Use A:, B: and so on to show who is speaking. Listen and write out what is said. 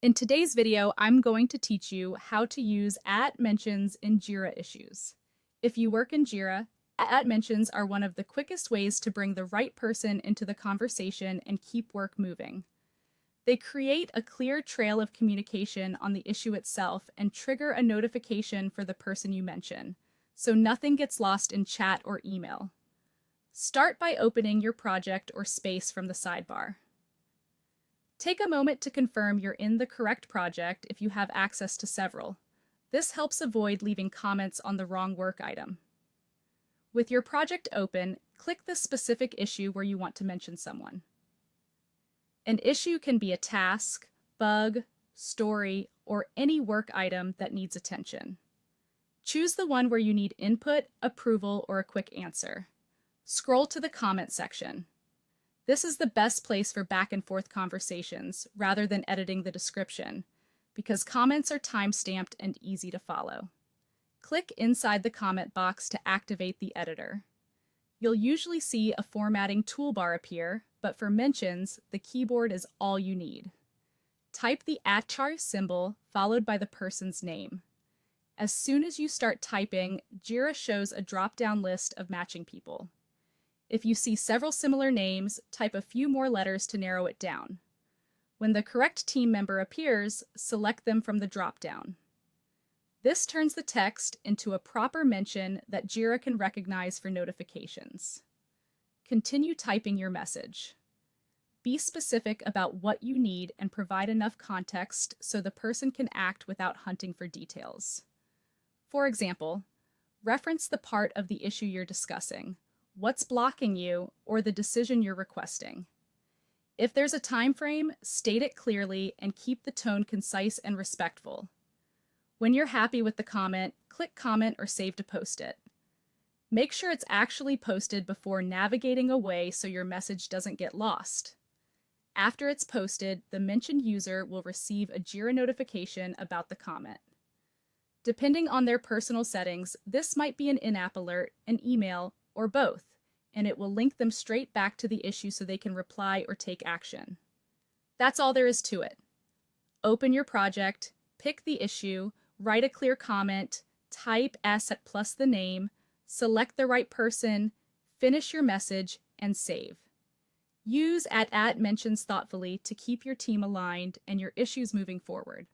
A: In today's video, I'm going to teach you how to use @mentions in Jira Issues. If you work in Jira, @mentions are one of the quickest ways to bring the right person into the conversation and keep work moving. They create a clear trail of communication on the issue itself and trigger a notification for the person you mention, so nothing gets lost in chat or email. Start by opening your project or space from the sidebar. Take a moment to confirm you're in the correct project if you have access to several. This helps avoid leaving comments on the wrong work item. With your project open, click the specific issue where you want to mention someone. An issue can be a task, bug, story, or any work item that needs attention. Choose the one where you need input, approval, or a quick answer. Scroll to the comment section. This is the best place for back and forth conversations rather than editing the description, because comments are time-stamped and easy to follow. Click inside the comment box to activate the editor. You'll usually see a formatting toolbar appear, but for mentions, the keyboard is all you need. Type the @ symbol followed by the person's name. As soon as you start typing, Jira shows a drop-down list of matching people. If you see several similar names, type a few more letters to narrow it down. When the correct team member appears, select them from the drop-down. This turns the text into a proper mention that Jira can recognize for notifications. Continue typing your message. Be specific about what you need and provide enough context so the person can act without hunting for details. For example, reference the part of the issue you're discussing, what's blocking you, or the decision you're requesting. If there's a time frame, state it clearly and keep the tone concise and respectful. When you're happy with the comment, click comment or save to post it. Make sure it's actually posted before navigating away so your message doesn't get lost. After it's posted, the mentioned user will receive a Jira notification about the comment. Depending on their personal settings, this might be an in-app alert, an email, or both, and it will link them straight back to the issue so they can reply or take action. That's all there is to it. Open your project, pick the issue, write a clear comment, type S plus the name, select the right person, finish your message, and save. Use @mentions thoughtfully to keep your team aligned and your issues moving forward.